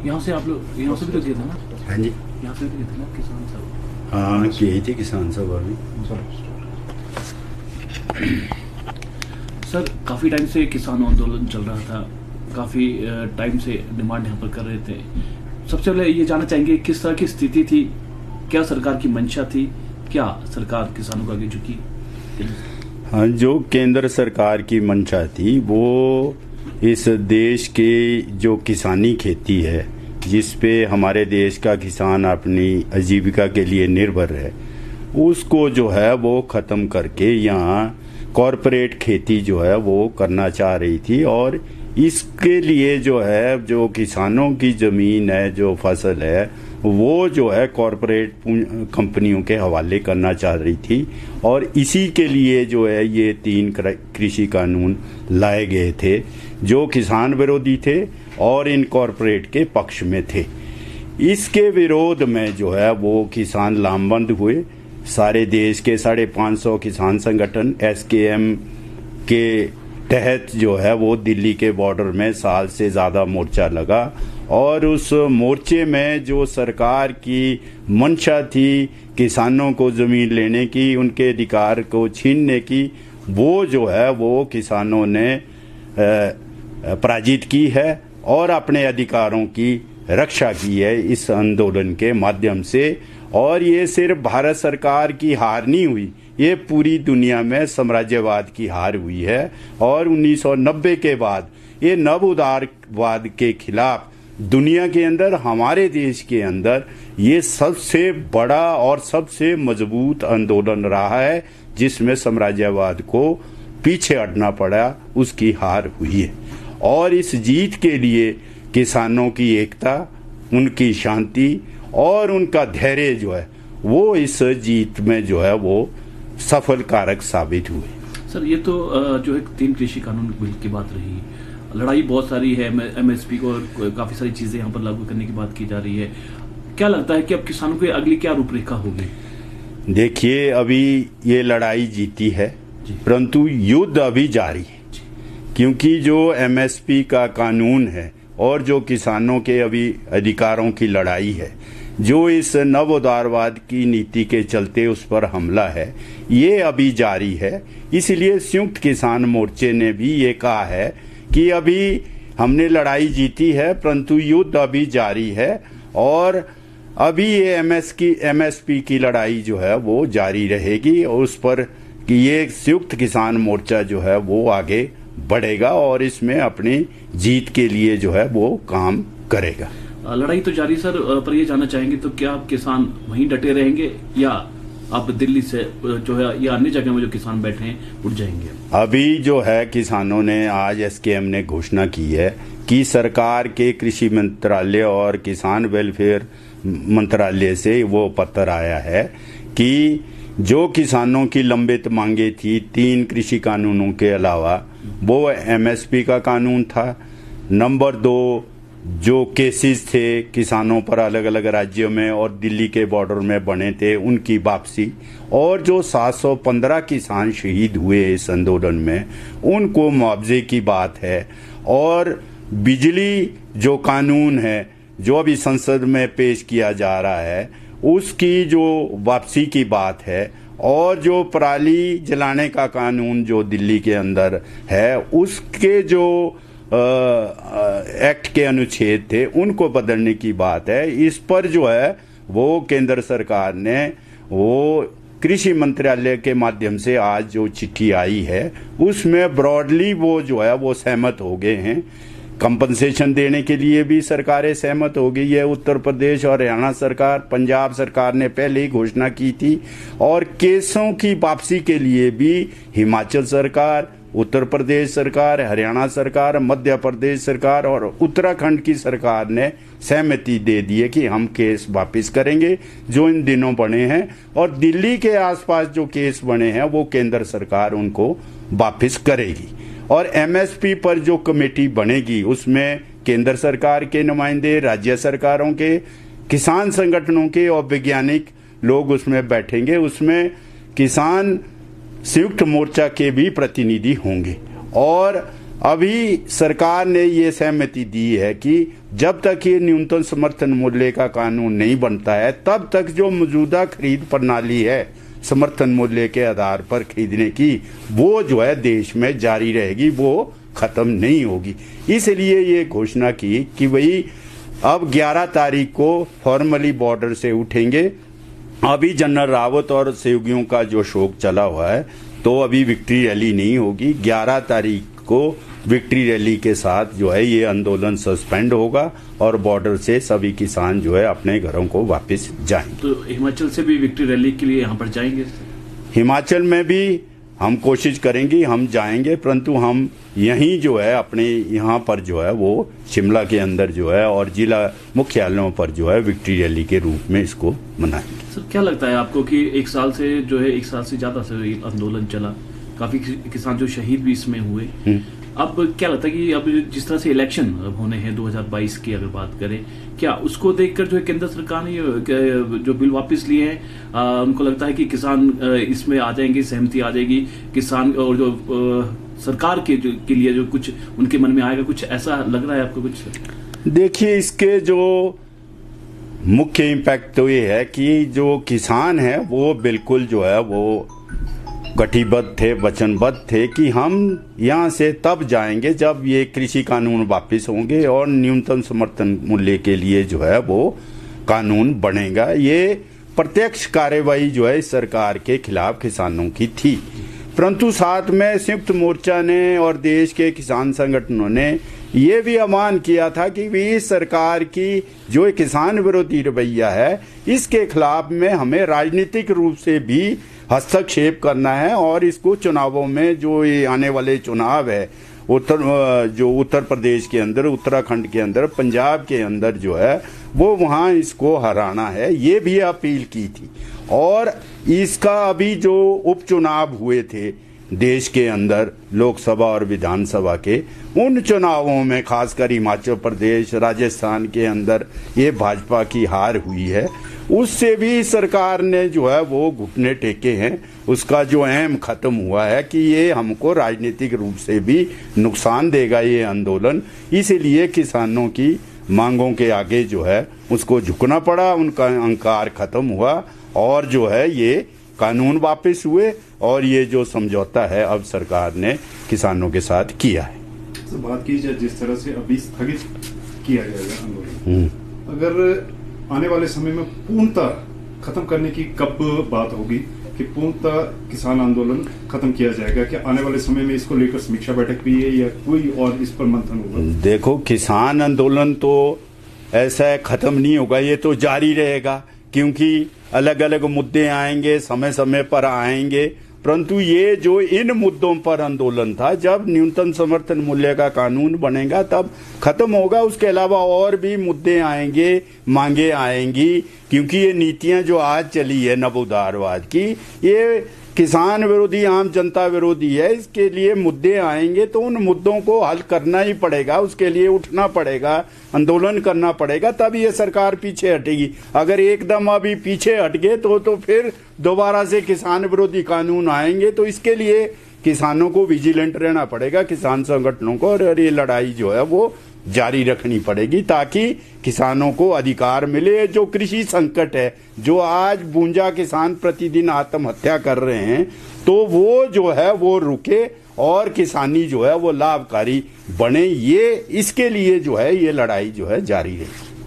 यहाँ से आप लोग यहाँ से भी तो किए थे ना? हाँ जी, यहाँ से भी किए थे ना किसान सब? हाँ किए थे किसान सभा भी। सर काफ़ी टाइम से किसान आंदोलन चल रहा था, काफ़ी टाइम से डिमांड यहाँ पर कर रहे थे। सबसे पहले ये जानना चाहेंगे किस तरह की स्थिति थी, क्या सरकार की मंशा थी, क्या सरकार किसानों को आगे झुकी? हाँ, जो केंद्र सरकार की मंशा थी वो इस देश के जो किसानी खेती है, जिस पे हमारे देश का किसान अपनी आजीविका के लिए निर्भर है, उसको जो है वो ख़त्म करके यहाँ कॉरपोरेट खेती जो है वो करना चाह रही थी। और इसके लिए जो है जो किसानों की ज़मीन है, जो फसल है, वो जो है कॉरपोरेट कंपनियों के हवाले करना चाह रही थी। और इसी के लिए जो है ये 3 कृषि कानून लाए गए थे जो किसान विरोधी थे और इन कॉरपोरेट के पक्ष में थे। इसके विरोध में जो है वो किसान लामबंद हुए। सारे देश के 550 किसान संगठन SKM के तहत जो है वो दिल्ली के बॉर्डर में साल से ज़्यादा मोर्चा लगा। और उस मोर्चे में जो सरकार की मंशा थी किसानों को ज़मीन लेने की, उनके अधिकार को छीनने की, वो जो है वो किसानों ने पराजित की है और अपने अधिकारों की रक्षा की है इस आंदोलन के माध्यम से। और ये सिर्फ भारत सरकार की हार नहीं हुई, ये पूरी दुनिया में साम्राज्यवाद की हार हुई है। और 1990 के बाद ये नव उदारवाद के खिलाफ दुनिया के अंदर, हमारे देश के अंदर ये सबसे बड़ा और सबसे मजबूत आंदोलन रहा है, जिसमें साम्राज्यवाद को पीछे हटना पड़ा, उसकी हार हुई है। और इस जीत के लिए किसानों की एकता, उनकी शांति और उनका धैर्य जो है वो इस जीत में जो है वो सफल कारक साबित हुए। सर ये तो जो है 3 कृषि कानून बिल की बात रही, लड़ाई बहुत सारी है, MSP को काफ़ी सारी चीज़ें यहाँ पर लागू करने की बात की जा रही है। क्या लगता है कि अब किसानों की अगली क्या रूपरेखा होगी? देखिए, अभी ये लड़ाई जीती है परंतु युद्ध अभी जारी है, क्योंकि जो MSP का कानून है और जो किसानों के अभी अधिकारों की लड़ाई है, जो इस नव उदारवाद की नीति के चलते उस पर हमला है, ये अभी जारी है। इसलिए संयुक्त किसान मोर्चे ने भी ये कहा है कि अभी हमने लड़ाई जीती है परंतु युद्ध अभी जारी है और अभी ये MSP की लड़ाई जो है वो जारी रहेगी। और उस पर कि ये संयुक्त किसान मोर्चा जो है वो आगे बढ़ेगा और इसमें अपनी जीत के लिए जो है वो काम करेगा। लड़ाई तो जारी सर, पर ये जानना चाहेंगे तो क्या किसान वहीं डटे रहेंगे या आप दिल्ली से जो है या अन्य जगह में जो किसान बैठे हैं उठ जाएंगे? अभी जो है किसानों ने आज SKM ने घोषणा की है कि सरकार के कृषि मंत्रालय और किसान वेलफेयर मंत्रालय से वो पत्र आया है कि जो किसानों की लंबित मांगे थी 3 कृषि कानूनों के अलावा, वो MSP का कानून था, नंबर 2 जो केसेस थे किसानों पर अलग अलग राज्यों में और दिल्ली के बॉर्डर में बने थे उनकी वापसी, और जो 715 किसान शहीद हुए इस आंदोलन में उनको मुआवजे की बात है, और बिजली जो कानून है जो अभी संसद में पेश किया जा रहा है उसकी जो वापसी की बात है, और जो पराली जलाने का कानून जो दिल्ली के अंदर है उसके जो एक्ट के अनुच्छेद थे उनको बदलने की बात है। इस पर जो है वो केंद्र सरकार ने वो कृषि मंत्रालय के माध्यम से आज जो चिट्ठी आई है उसमें ब्रॉडली वो जो है वो सहमत हो गए हैं। कंपनसेशन देने के लिए भी सरकारें सहमत हो गई है। उत्तर प्रदेश और हरियाणा सरकार, पंजाब सरकार ने पहले ही घोषणा की थी, और केसों की वापसी के लिए भी हिमाचल सरकार, उत्तर प्रदेश सरकार, हरियाणा सरकार, मध्य प्रदेश सरकार और उत्तराखंड की सरकार ने सहमति दे दी है कि हम केस वापस करेंगे जो इन दिनों बने हैं, और दिल्ली के आसपास जो केस बने हैं वो केंद्र सरकार उनको वापस करेगी। और MSP पर जो कमेटी बनेगी उसमें केंद्र सरकार के नुमाइंदे, राज्य सरकारों के, किसान संगठनों के और वैज्ञानिक लोग उसमें बैठेंगे। उसमें किसान संयुक्त मोर्चा के भी प्रतिनिधि होंगे, और अभी सरकार ने ये सहमति दी है कि जब तक ये न्यूनतम समर्थन मूल्य का कानून नहीं बनता है तब तक जो मौजूदा खरीद प्रणाली है समर्थन मूल्य के आधार पर खरीदने की, वो जो है देश में जारी रहेगी, वो खत्म नहीं होगी। इसलिए ये घोषणा की कि भाई अब 11 तारीख को फॉर्मली बॉर्डर से उठेंगे। अभी जनरल रावत और सहयोगियों का जो शोक चला हुआ है, तो अभी विक्ट्री रैली नहीं होगी। 11 तारीख को विक्ट्री रैली के साथ जो है ये आंदोलन सस्पेंड होगा और बॉर्डर से सभी किसान जो है अपने घरों को वापस जाएंगे। तो हिमाचल से भी विक्ट्री रैली के लिए यहाँ पर जाएंगे? हिमाचल में भी हम कोशिश करेंगे, हम जाएंगे, परंतु हम यहीं जो है अपने यहाँ पर जो है वो शिमला के अंदर जो है और जिला मुख्यालयों पर जो है विक्ट्री रैली के रूप में इसको मनाएंगे। सर, क्या लगता है आपको कि एक साल से ज्यादा से आंदोलन चला, काफी किसान जो शहीद भी इसमें हुए, अब क्या लगता है कि अब जिस तरह से इलेक्शन होने हैं 2022 की अगर बात करें, क्या उसको देखकर जो है केंद्र सरकार ने जो बिल वापस लिए हैं, उनको लगता है कि किसान इसमें आ जाएंगे, सहमति आ जाएगी किसान और जो सरकार के लिए जो कुछ उनके मन में आएगा, कुछ ऐसा लग रहा है आपको? कुछ देखिए, इसके जो मुख्य इम्पैक्ट तो ये है कि जो किसान है वो बिल्कुल जो है वो कटिबद्ध थे, वचनबद्ध थे कि हम यहाँ से तब जाएंगे जब ये कृषि कानून वापस होंगे और न्यूनतम समर्थन मूल्य के लिए जो है वो कानून बनेगा। ये प्रत्यक्ष कार्रवाई जो है सरकार के खिलाफ किसानों की थी, परंतु साथ में संयुक्त मोर्चा ने और देश के किसान संगठनों ने ये भी आह्वान किया था कि भी सरकार की जो किसान विरोधी रवैया है इसके खिलाफ में हमें राजनीतिक रूप से भी हस्तक्षेप करना है और इसको चुनावों में, जो ये आने वाले चुनाव है उत्तर प्रदेश के अंदर, उत्तराखंड के अंदर, पंजाब के अंदर जो है वो वहाँ इसको हराना है, ये भी अपील की थी। और इसका अभी जो उपचुनाव हुए थे देश के अंदर लोकसभा और विधानसभा के, उन चुनावों में खासकर हिमाचल प्रदेश, राजस्थान के अंदर ये भाजपा की हार हुई है, उससे भी सरकार ने जो है वो घुटने टेके हैं। उसका जो अहम खत्म हुआ है कि ये हमको राजनीतिक रूप से भी नुकसान देगा ये आंदोलन, इसीलिए किसानों की मांगों के आगे जो है उसको झुकना पड़ा, उनका अहंकार खत्म हुआ और जो है ये कानून वापस हुए और ये जो समझौता है अब सरकार ने किसानों के साथ किया है। तो बात की जाए जिस तरह से अभी स्थगित किया जाएगा आंदोलन, अगर आने वाले समय में पूर्णतः खत्म करने की कब बात होगी कि पूर्णतः किसान आंदोलन खत्म किया जाएगा? क्या आने वाले समय में इसको लेकर समीक्षा बैठक भी है या कोई और इस पर मंथन होगा? देखो, किसान आंदोलन तो ऐसा खत्म नहीं होगा, ये तो जारी रहेगा, क्योंकि अलग अलग मुद्दे आएंगे, समय समय पर आएंगे, परंतु ये जो इन मुद्दों पर आंदोलन था, जब न्यूनतम समर्थन मूल्य का कानून बनेगा तब खत्म होगा। उसके अलावा और भी मुद्दे आएंगे, मांगे आएंगी, क्योंकि ये नीतियां जो आज चली है नवोदारवाद की, ये किसान विरोधी, आम जनता विरोधी है। इसके लिए मुद्दे आएंगे तो उन मुद्दों को हल करना ही पड़ेगा, उसके लिए उठना पड़ेगा, आंदोलन करना पड़ेगा, तब ये सरकार पीछे हटेगी। अगर एकदम अभी पीछे हट गए तो फिर दोबारा से किसान विरोधी कानून आएंगे। तो इसके लिए किसानों को विजिलेंट रहना पड़ेगा, किसान संगठनों को, और ये लड़ाई जो है वो जारी रखनी पड़ेगी ताकि किसानों को अधिकार मिले। जो कृषि संकट है, जो आज 52 किसान प्रतिदिन आत्महत्या कर रहे हैं, तो वो जो है वो रुके और किसानी जो है वो लाभकारी बने, ये इसके लिए जो है ये लड़ाई जो है जारी रहेगी।